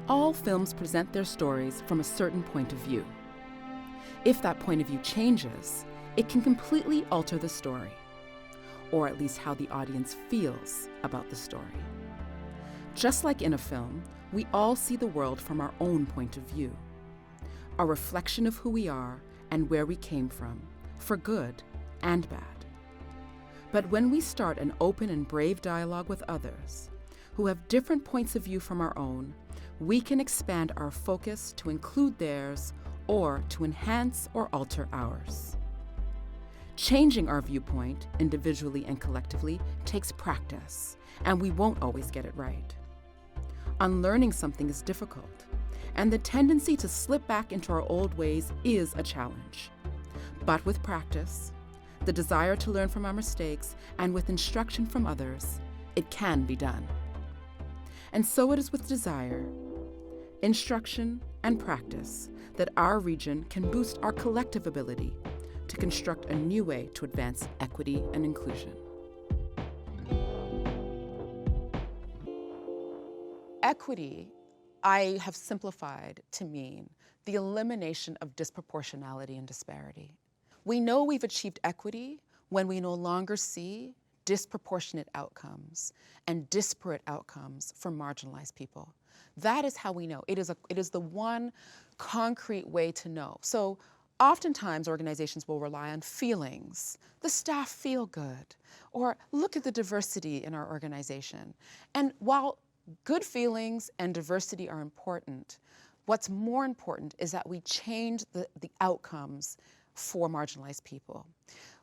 All films present their stories from a certain point of view. If that point of view changes, it can completely alter the story, or at least how the audience feels about the story. Just like in a film, we all see the world from our own point of view, a reflection of who we are and where we came from, for good and bad. But when we start an open and brave dialogue with others who have different points of view from our own, we can expand our focus to include theirs or to enhance or alter ours. Changing our viewpoint, individually and collectively, takes practice, and we won't always get it right. Unlearning something is difficult, and the tendency to slip back into our old ways is a challenge. But with practice, the desire to learn from our mistakes, and with instruction from others, it can be done. And so it is with desire, instruction, and practice that our region can boost our collective ability to construct a new way to advance equity and inclusion. Equity, I have simplified to mean the elimination of disproportionality and disparity. We know we've achieved equity when we no longer see disproportionate outcomes and disparate outcomes for marginalized people. That is how we know. It is the one concrete way to know. So oftentimes organizations will rely on feelings. The staff feel good, or look at the diversity in our organization. And while good feelings and diversity are important, what's more important is that we change the outcomes for marginalized people.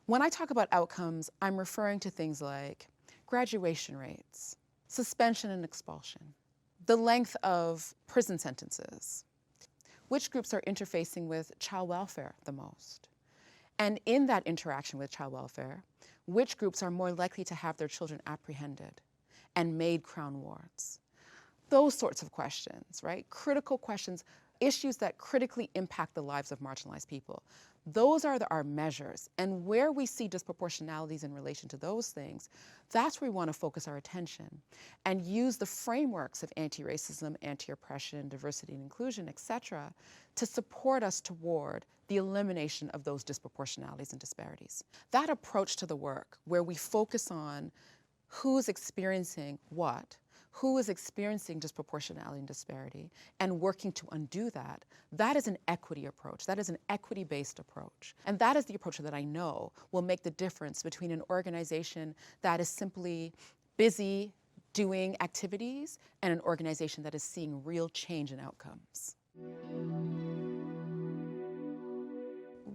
When I talk about outcomes, I'm referring to things like graduation rates, suspension and expulsion, the length of prison sentences, which groups are interfacing with child welfare the most, and in that interaction with child welfare, which groups are more likely to have their children apprehended and made Crown wards. Those sorts of questions, right? Critical questions, issues that critically impact the lives of marginalized people. Those are our measures, and where we see disproportionalities in relation to those things, that's where we want to focus our attention and use the frameworks of anti-racism, anti-oppression, diversity and inclusion, etc., to support us toward the elimination of those disproportionalities and disparities. That approach to the work, where we focus on who's experiencing what, who is experiencing disproportionality and disparity, and working to undo that, that is an equity approach. That is an equity-based approach. And that is the approach that I know will make the difference between an organization that is simply busy doing activities and an organization that is seeing real change in outcomes.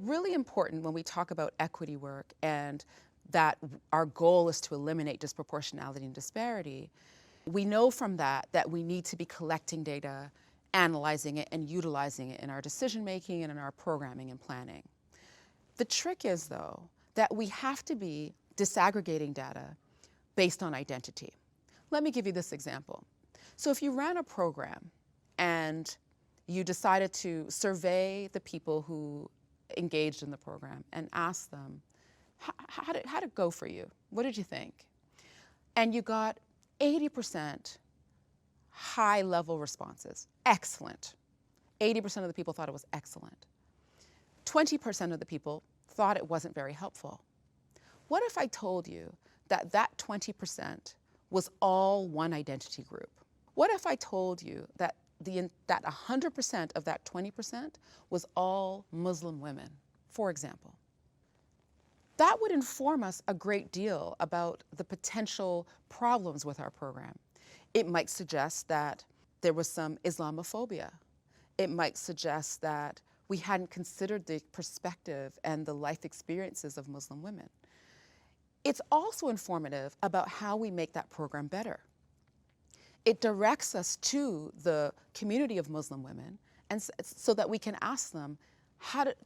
Really important when we talk about equity work and that our goal is to eliminate disproportionality and disparity, we know from that we need to be collecting data, analyzing it, and utilizing it in our decision-making and in our programming and planning. The trick is, though, that we have to be disaggregating data based on identity. Let me give you this example. So if you ran a program and you decided to survey the people who engaged in the program and ask them, how did it go for you? What did you think? And you got 80% high-level responses. Excellent. 80% of the people thought it was excellent. 20% of the people thought it wasn't very helpful. What if I told you that that 20% was all one identity group? What if I told you that 100% of that 20% was all Muslim women, for example? That would inform us a great deal about the potential problems with our program. It might suggest that there was some Islamophobia. It might suggest that we hadn't considered the perspective and the life experiences of Muslim women. It's also informative about how we make that program better. It directs us to the community of Muslim women, and so that we can ask them,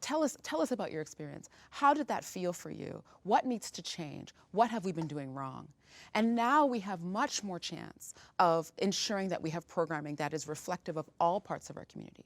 tell us about your experience. How did that feel for you? What needs to change? What have we been doing wrong? And now we have much more chance of ensuring that we have programming that is reflective of all parts of our community.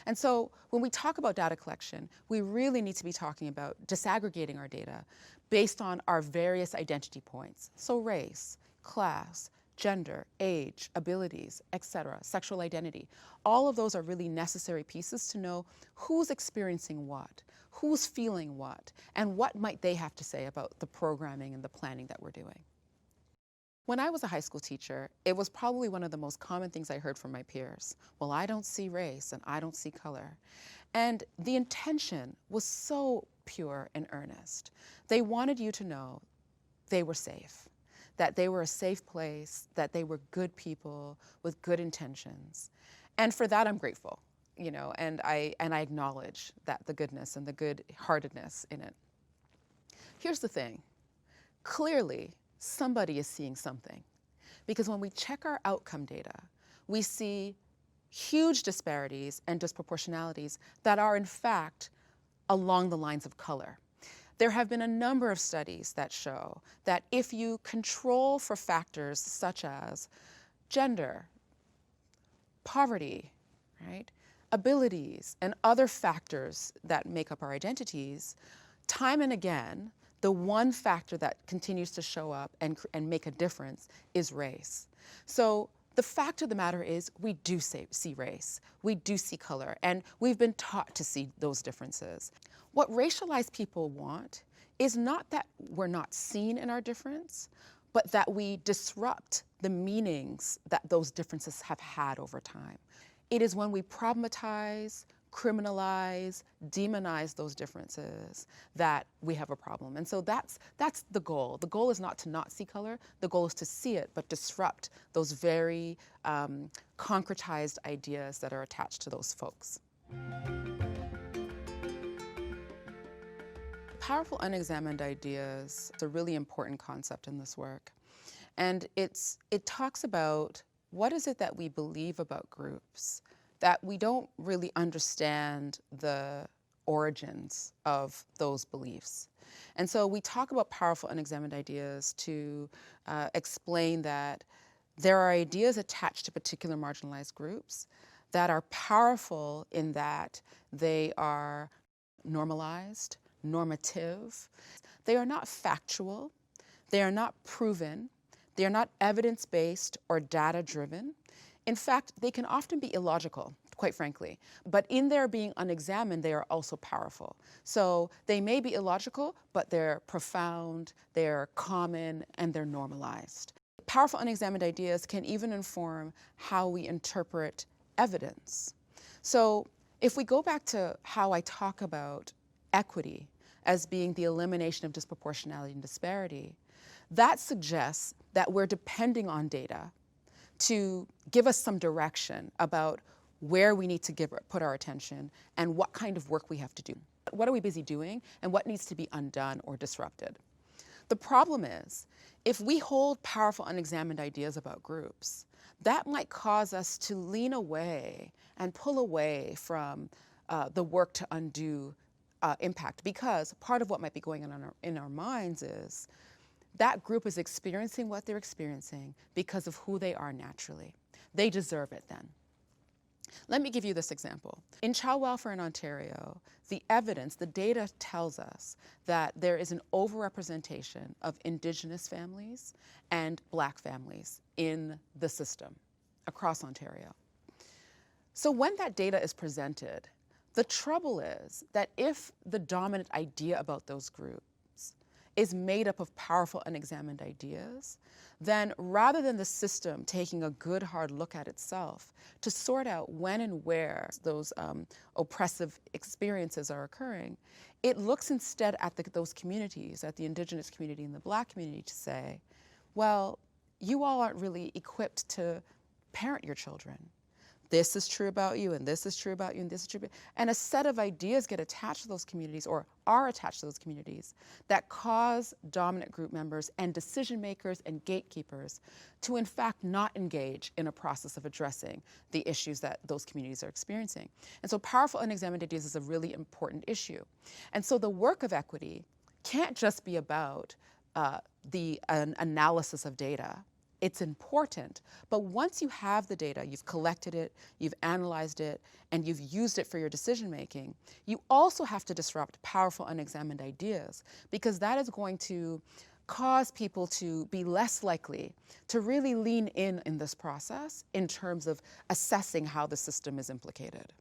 And so when we talk about data collection, we really need to be talking about disaggregating our data based on our various identity points. So race, class, gender, age, abilities, etc., sexual identity. All of those are really necessary pieces to know who's experiencing what, who's feeling what, and what might they have to say about the programming and the planning that we're doing. When I was a high school teacher, it was probably one of the most common things I heard from my peers. Well, I don't see race and I don't see color. And the intention was so pure and earnest. They wanted you to know they were safe, that they were a safe place, that they were good people with good intentions. And for that, I'm grateful, you know, and I acknowledge that the goodness and the good-heartedness in it. Here's the thing. Clearly, somebody is seeing something, because when we check our outcome data, we see huge disparities and disproportionalities that are in fact along the lines of color. There have been a number of studies that show that if you control for factors such as gender, poverty, right, abilities, and other factors that make up our identities, time and again, the one factor that continues to show up and make a difference is race. So the fact of the matter is we do see race, we do see color, and we've been taught to see those differences. What racialized people want is not that we're not seen in our difference, but that we disrupt the meanings that those differences have had over time. It is when we problematize, criminalize, demonize those differences that we have a problem. And so that's the goal. The goal is not to not see color. The goal is to see it, but disrupt those very concretized ideas that are attached to those folks. Powerful unexamined ideas is a really important concept in this work. And it talks about what is it that we believe about groups, that we don't really understand the origins of those beliefs. And so we talk about powerful unexamined ideas to explain that there are ideas attached to particular marginalized groups that are powerful in that they are normalized, normative. They are not factual, they are not proven, they are not evidence-based or data-driven. In fact, they can often be illogical, quite frankly. But in their being unexamined, they are also powerful. So they may be illogical, but they're profound, they're common, and they're normalized. Powerful unexamined ideas can even inform how we interpret evidence. So if we go back to how I talk about equity as being the elimination of disproportionality and disparity, that suggests that we're depending on data to give us some direction about where we need to put our attention and what kind of work we have to do. What are we busy doing and what needs to be undone or disrupted? The problem is, if we hold powerful unexamined ideas about groups, that might cause us to lean away and pull away from the work to undo impact, because part of what might be going on in our minds is that group is experiencing what they're experiencing because of who they are naturally. They deserve it then. Let me give you this example. In child welfare in Ontario, the evidence, the data tells us that there is an overrepresentation of Indigenous families and Black families in the system across Ontario. So when that data is presented, the trouble is that if the dominant idea about those groups is made up of powerful unexamined ideas, then rather than the system taking a good hard look at itself to sort out when and where those oppressive experiences are occurring, it looks instead at those communities, at the Indigenous community and the Black community, to say, well, you all aren't really equipped to parent your children. This is true about you, and this is true about you, and this is true about you. And a set of ideas get attached to those communities, or are attached to those communities, that cause dominant group members and decision makers and gatekeepers to in fact not engage in a process of addressing the issues that those communities are experiencing. And so powerful unexamined ideas is a really important issue. And so the work of equity can't just be about an analysis of data. It's important, but once you have the data, you've collected it, you've analyzed it, and you've used it for your decision making, you also have to disrupt powerful unexamined ideas, because that is going to cause people to be less likely to really lean in this process in terms of assessing how the system is implicated.